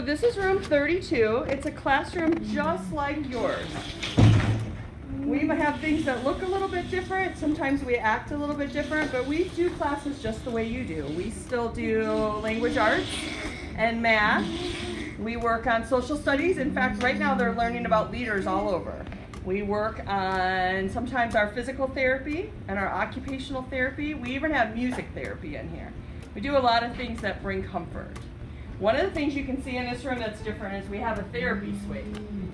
this is room 32. It's a classroom just like yours. We even have things that look a little bit different. Sometimes we act a little bit different, but we do classes just the way you do. We still do language arts and math. We work on social studies. In fact, right now they're learning about leaders all over. We work on sometimes our physical therapy and our occupational therapy. We even have music therapy in here. We do a lot of things that bring comfort. One of the things you can see in this room that's different is we have a therapy swing.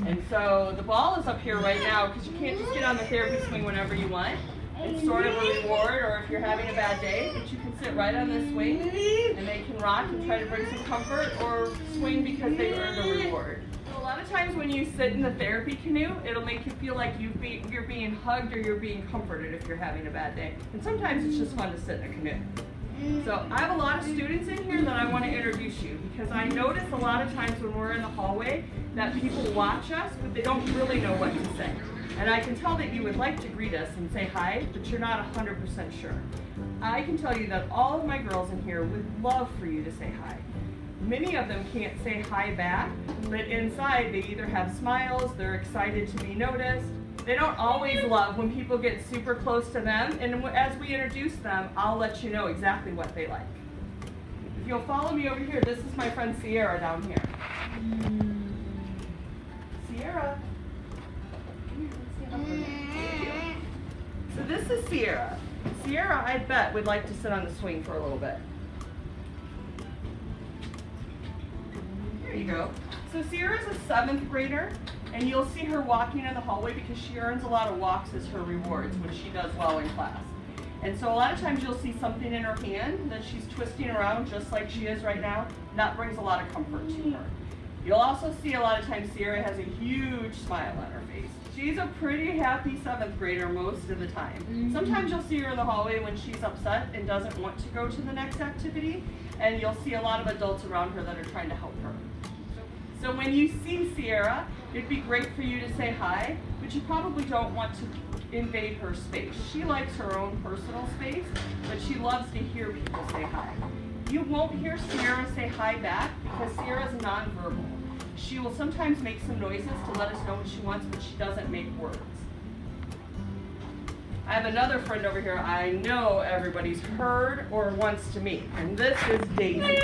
And so the ball is up here right now because you can't just get on the therapy swing whenever you want. It's sort of a reward, or if you're having a bad day, but you can sit right on this swing and they can rock and try to bring some comfort, or swing because they earned a reward. So a lot of times when you sit in the therapy canoe, it'll make you feel like you're being hugged or you're being comforted if you're having a bad day. And sometimes it's just fun to sit in a canoe. So I have a lot of students in here that I want to introduce you, because I notice a lot of times when we're in the hallway that people watch us, but they don't really know what to say. And I can tell that you would like to greet us and say hi, but you're not 100% sure. I can tell you that all of my girls in here would love for you to say hi. Many of them can't say hi back, but inside they either have smiles, they're excited to be noticed. They don't always love when people get super close to them, and as we introduce them, I'll let you know exactly what they like. If you'll follow me over here, this is my friend Sierra down here. Sierra. Come here, let's stand up for you. So this is Sierra. Sierra, I bet, would like to sit on the swing for a little bit. There you go. So Sierra's a 7th grader. And you'll see her walking in the hallway because she earns a lot of walks as her rewards when she does well in class. And so a lot of times you'll see something in her hand that she's twisting around just like she is right now. And that brings a lot of comfort to her. You'll also see a lot of times Sierra has a huge smile on her face. She's a pretty happy 7th grader most of the time. Sometimes you'll see her in the hallway when she's upset and doesn't want to go to the next activity. And you'll see a lot of adults around her that are trying to help her. So when you see Sierra, it'd be great for you to say hi, but you probably don't want to invade her space. She likes her own personal space, but she loves to hear people say hi. You won't hear Sierra say hi back because Sierra's nonverbal. She will sometimes make some noises to let us know what she wants, but she doesn't make words. I have another friend over here I know everybody's heard or wants to meet, and this is Daisy.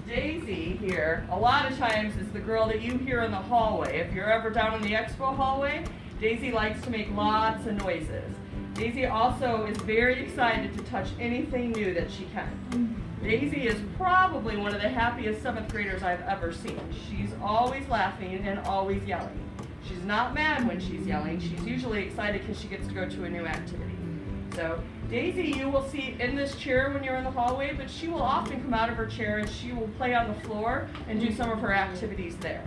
Daisy here, a lot of times is the girl that you hear in the hallway. If you're ever down in the expo hallway, Daisy likes to make lots of noises. Daisy also is very excited to touch anything new that she can. Daisy is probably one of the happiest 7th graders I've ever seen. She's always laughing and always yelling. She's not mad when she's yelling. She's usually excited because she gets to go to a new activity. So Daisy you will see in this chair when you're in the hallway, but she will often come out of her chair and she will play on the floor and do some of her activities there.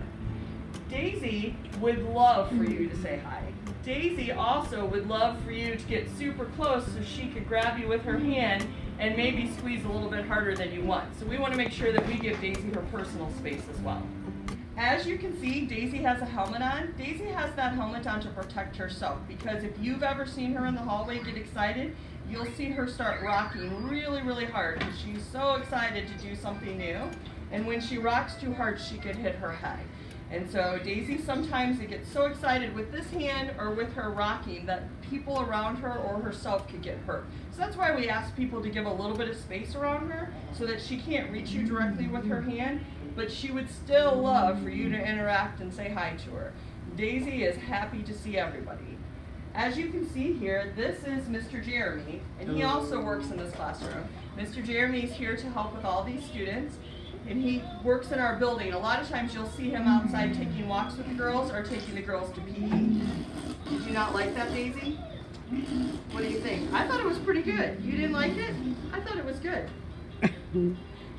Daisy would love for you to say hi. Daisy also would love for you to get super close so she could grab you with her hand and maybe squeeze a little bit harder than you want. So we want to make sure that we give Daisy her personal space as well. As you can see, Daisy has a helmet on. Daisy has that helmet on to protect herself, because if you've ever seen her in the hallway get excited, you'll see her start rocking really, really hard, and she's so excited to do something new. And when she rocks too hard, she could hit her head. And so Daisy sometimes gets so excited with this hand or with her rocking that people around her or herself could get hurt. So that's why we ask people to give a little bit of space around her so that she can't reach you directly with her hand, but she would still love for you to interact and say hi to her. Daisy is happy to see everybody. As you can see here, this is Mr. Jeremy, and he also works in this classroom. Mr. Jeremy is here to help with all these students, and he works in our building. A lot of times you'll see him outside taking walks with the girls or taking the girls to PE. Did you not like that, Daisy? What do you think? I thought it was pretty good. You didn't like it? I thought it was good.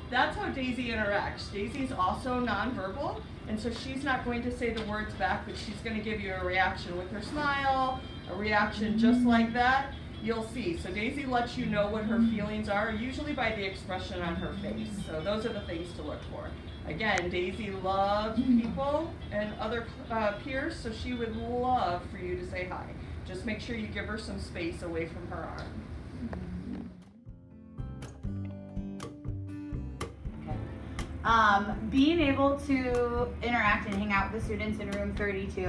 That's how Daisy interacts. Daisy's also nonverbal, and so she's not going to say the words back, but she's going to give you a reaction with her smile, a reaction just like that. You'll see. So Daisy lets you know what her feelings are, usually by the expression on her face. So those are the things to look for. Again, Daisy loves people and other peers, so she would love for you to say hi. Just make sure you give her some space away from her arm. Being able to interact and hang out with the students in room 32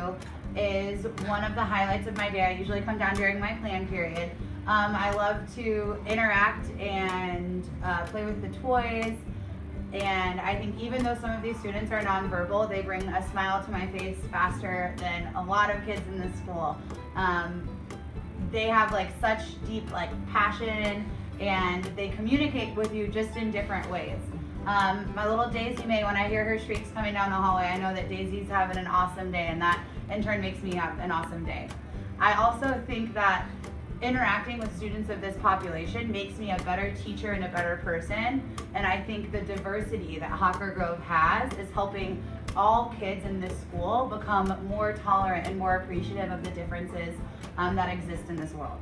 is one of the highlights of my day. I usually come down during my plan period. I love to interact and play with the toys. And I think even though some of these students are nonverbal, they bring a smile to my face faster than a lot of kids in this school. They have like such deep passion, and they communicate with you just in different ways. My little Daisy May, when I hear her shrieks coming down the hallway, I know that Daisy's having an awesome day, and that in turn makes me have an awesome day. I also think that interacting with students of this population makes me a better teacher and a better person, and I think the diversity that Hawker Grove has is helping all kids in this school become more tolerant and more appreciative of the differences that exist in this world.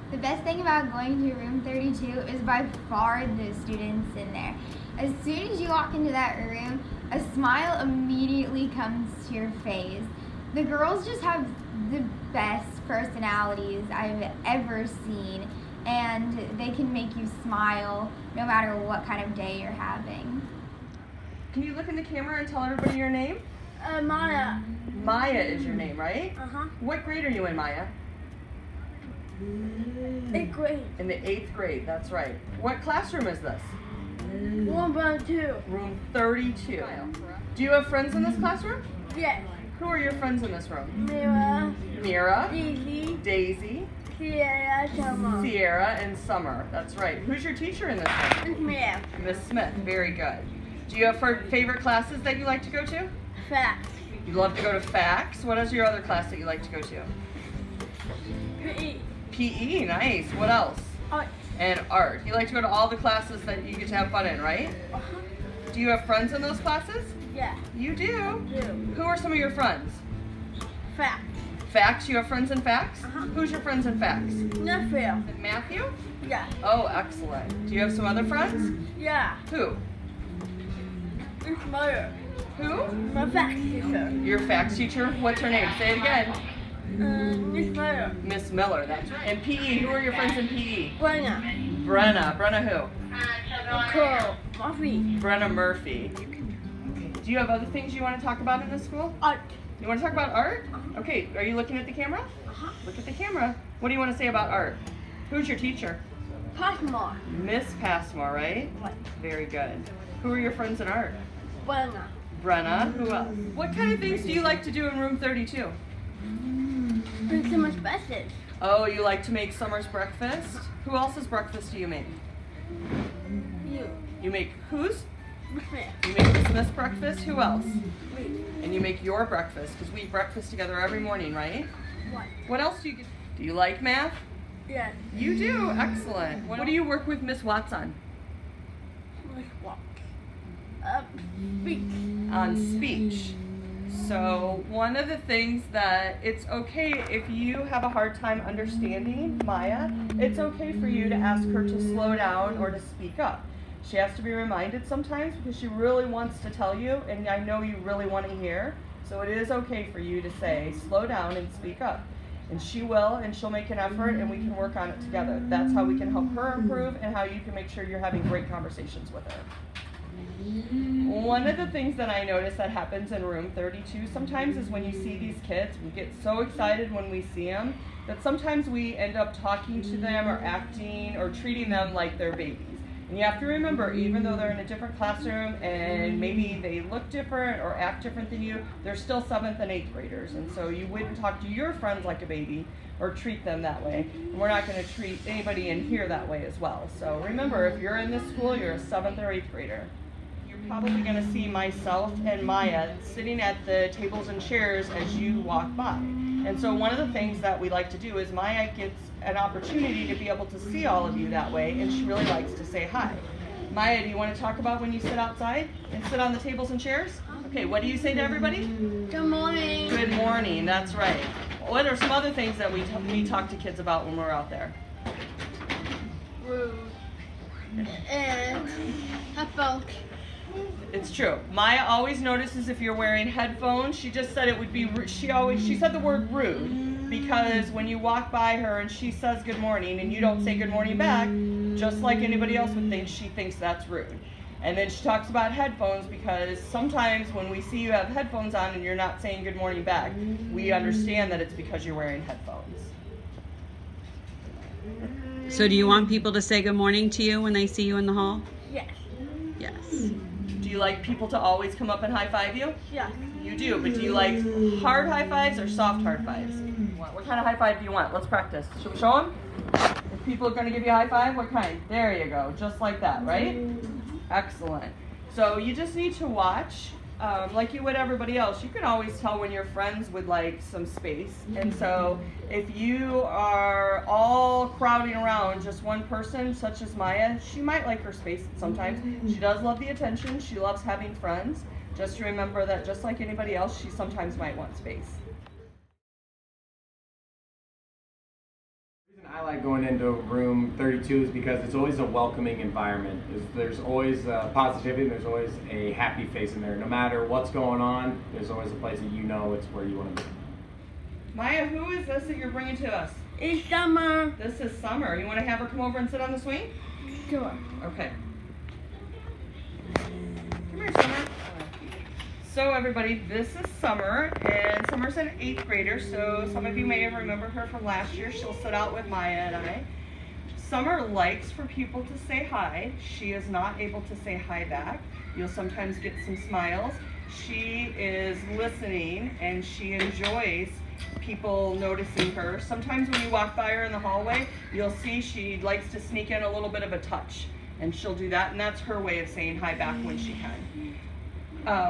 The best thing about going to room 32 is by far the students in there. As soon as you walk into that room, a smile immediately comes to your face. The girls just have the best personalities I've ever seen, and they can make you smile no matter what kind of day you're having. Can you look in the camera and tell everybody your name? Maya. Maya is your name, right? Uh-huh. What grade are you in, Maya? 8th grade. In the 8th grade, that's right. What classroom is this? 1.2. Room 32. Do you have friends in this classroom? Yes. Who are your friends in this room? Mira. Mira, Daisy. Daisy, Sierra. Summer. Sierra, and Summer. That's right. Who's your teacher in this room? It's Mia. Miss Smith. Very good. Do you have favorite classes that you like to go to? Facts. You love to go to FACS. What is your other class that you like to go to? PE. PE, nice. What else? Art. And art. You like to go to all the classes that you get to have fun in, right? Uh-huh. Do you have friends in those classes? Yeah. You do. Do. Who are some of your friends? Facts. FACS, you have friends in FACS? Uh-huh. Who's your friends in FACS? Nephew. Matthew? Yeah. Oh, excellent. Do you have some other friends? Yeah. Who? It's mother. Who? My facts teacher. Your FACS teacher? What's her name? Say it again. Miss Mother. Miss Miller, that's right. And PE, who are your friends in PE? Brenna. Brenna. Brenna who? Cole. Murphy. Brenna Murphy. Okay. Do you have other things you want to talk about in this school? Art. You want to talk about art? Okay, are you looking at the camera? Uh-huh. Look at the camera. What do you want to say about art? Who's your teacher? Passmore. Miss Passmore, right? What? Very good. Who are your friends in art? Brenna. Brenna. Who else? What kind of things do you like to do in room 32? Bring so much message. Oh, you like to make Summer's breakfast? Who else's breakfast do you make? You. You make whose? Miss Smith. You make Miss Smith's breakfast? Who else? Me. And you make your breakfast, because we eat breakfast together every morning, right? What? What else do you get? Do you like math? Yes. You do. Excellent. What do you work with Miss Watts on? Miss Walk. Speak. On speech. So one of the things that it's okay if you have a hard time understanding Maya, it's okay for you to ask her to slow down or to speak up. She has to be reminded sometimes because she really wants to tell you, and I know you really want to hear. So it is okay for you to say, slow down and speak up. And she will, and she'll make an effort, and we can work on it together. That's how we can help her improve and how you can make sure you're having great conversations with her. One of the things that I notice that happens in room 32 sometimes is when you see these kids, we get so excited when we see them that sometimes we end up talking to them or acting or treating them like they're babies. And you have to remember, even though they're in a different classroom and maybe they look different or act different than you, they're still 7th and 8th graders. And so you wouldn't talk to your friends like a baby, or treat them that way. And we're not going to treat anybody in here that way as well. So remember, if you're in this school, you're a 7th or 8th grader. You're probably going to see myself and Maya sitting at the tables and chairs as you walk by. And so one of the things that we like to do is Maya gets an opportunity to be able to see all of you that way, and she really likes to say hi. Maya, do you want to talk about when you sit outside and sit on the tables and chairs? Okay, what do you say to everybody? Good morning. Good morning, that's right. What are some other things that we talk to kids about when we're out there? Rude. And have fun. It's true. Maya always notices if you're wearing headphones. She just said it would be, she said the word rude because when you walk by her and she says good morning and you don't say good morning back, just like anybody else would think, she thinks that's rude. And then she talks about headphones because sometimes when we see you have headphones on and you're not saying good morning back, we understand that it's because you're wearing headphones. So do you want people to say good morning to you when they see you in the hall? Yes. Yes. Do you like people to always come up and high five you? Yes. You do, but do you like hard high fives or soft high fives? What kind of high five do you want? Let's practice. Should we show them? If people are going to give you a high five, what kind? There you go, just like that, right? Excellent. So you just need to watch, like you would everybody else. You can always tell when your friends would like some space. And so if you are all crowding around just one person, such as Maya, she might like her space sometimes. She does love the attention. She loves having friends. Just remember that just like anybody else, she sometimes might want space. The reason I like going into room 32 is because it's always a welcoming environment. There's always positivity, there's always a happy face in there. No matter what's going on, there's always a place that you know it's where you want to be. Maya, who is this that you're bringing to us? It's summer. This is Summer. You want to have her come over and sit on the swing? Sure. Okay. Come here, Summer. So everybody, this is Summer, and Summer's an 8th grader, so some of you may have remembered her from last year. She'll sit out with Maya and I. Summer likes for people to say hi. She is not able to say hi back. You'll sometimes get some smiles. She is listening, and she enjoys people noticing her. Sometimes when you walk by her in the hallway, you'll see she likes to sneak in a little bit of a touch, and she'll do that, and that's her way of saying hi back when she can.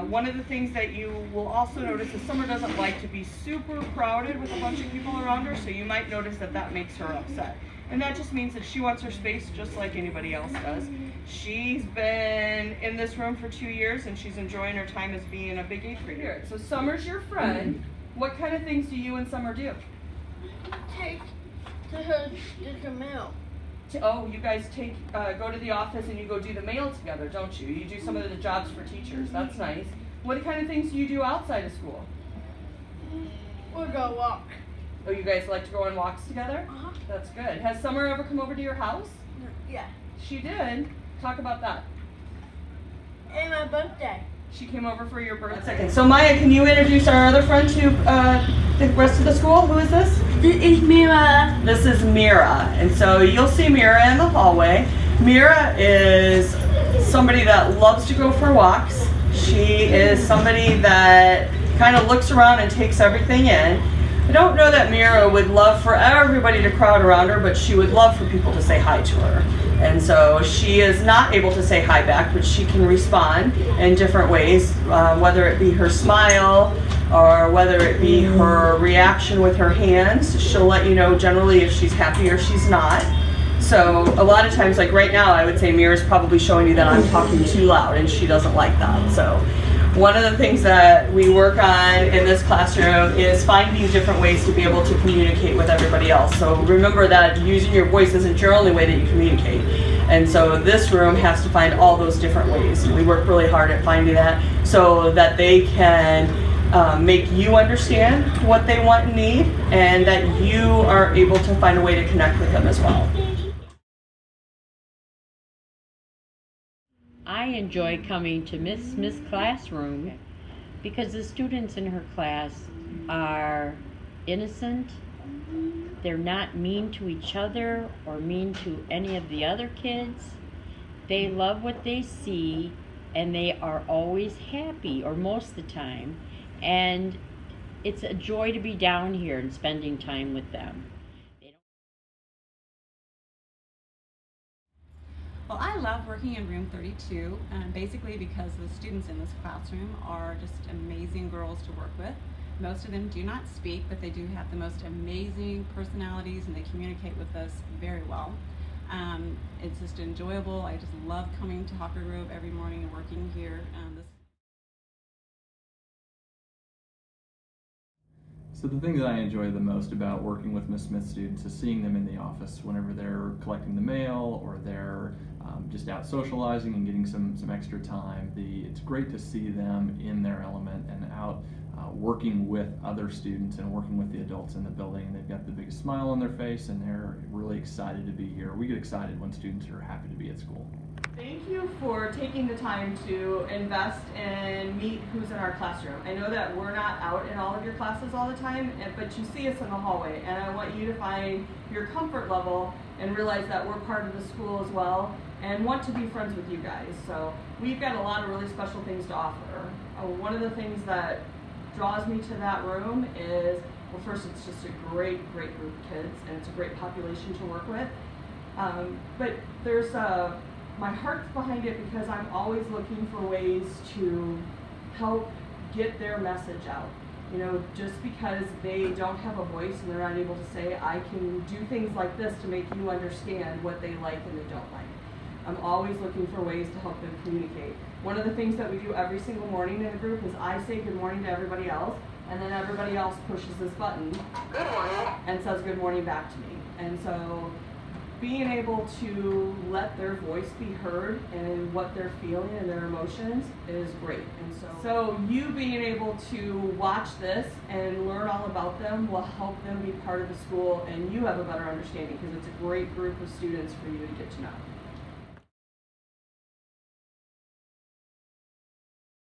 One of the things that you will also notice is Summer doesn't like to be super crowded with a bunch of people around her, so you might notice that that makes her upset. And that just means that she wants her space just like anybody else does. She's been in this room for 2 years, and she's enjoying her time as being a big 8th grader. So Summer's your friend. What kind of things do you and Summer do? Take to her the mail. Oh, you guys go to the office and you go do the mail together, don't you? You do some of the jobs for teachers. That's nice. What kind of things do you do outside of school? We'll go walk. Oh, you guys like to go on walks together? Uh-huh. That's good. Has Summer ever come over to your house? Yeah. She did. Talk about that. And my birthday. She came over for your birthday. So Maya, can you introduce our other friend to the rest of the school? Who is this? This is Mira. This is Mira, and so you'll see Mira in the hallway. Mira is somebody that loves to go for walks. She is somebody that kind of looks around and takes everything in. I don't know that Mira would love for everybody to crowd around her, but she would love for people to say hi to her. And so she is not able to say hi back, but she can respond in different ways, whether it be her smile or whether it be her reaction with her hands. She'll let you know generally if she's happy or she's not. So a lot of times, like right now, I would say Mira's probably showing you that I'm talking too loud, and she doesn't like that. So one of the things that we work on in this classroom is finding different ways to be able to communicate with everybody else. So remember that using your voice isn't your only way that you communicate. And so this room has to find all those different ways. And we work really hard at finding that so that they can make you understand what they want and need, and that you are able to find a way to connect with them as well. I enjoy coming to Miss Smith's classroom because the students in her class are innocent. They're not mean to each other or mean to any of the other kids. They love what they see, and they are always happy, or most of the time. And it's a joy to be down here and spending time with them. Well, I love working in room 32, basically because the students in this classroom are just amazing girls to work with. Most of them do not speak, but they do have the most amazing personalities and they communicate with us very well. It's just enjoyable. I just love coming to Hawker Grove every morning and working here. So the thing that I enjoy the most about working with Miss Smith students is seeing them in the office whenever they're collecting the mail or they're just out socializing and getting some extra time. It's great to see them in their element and out working with other students and working with the adults in the building. They've got the biggest smile on their face and they're really excited to be here. We get excited when students are happy to be at school. Thank you for taking the time to invest and meet who's in our classroom. I know that we're not out in all of your classes all the time, but you see us in the hallway, and I want you to find your comfort level and realize that we're part of the school as well and want to be friends with you guys. So we've got a lot of really special things to offer. One of the things that draws me to that room is, well, first, it's just a great group of kids, and it's a great population to work with. But there's my heart's behind it because I'm always looking for ways to help get their message out. You know, just because they don't have a voice and they're not able to say, I can do things like this to make you understand what they like and they don't like. I'm always looking for ways to help them communicate. One of the things that we do every single morning in a group is I say good morning to everybody else, and then everybody else pushes this button, good morning, and says good morning back to me. And so being able to let their voice be heard and what they're feeling and their emotions is great. And so you being able to watch this and learn all about them will help them be part of the school, and you have a better understanding because it's a great group of students for you to get to know.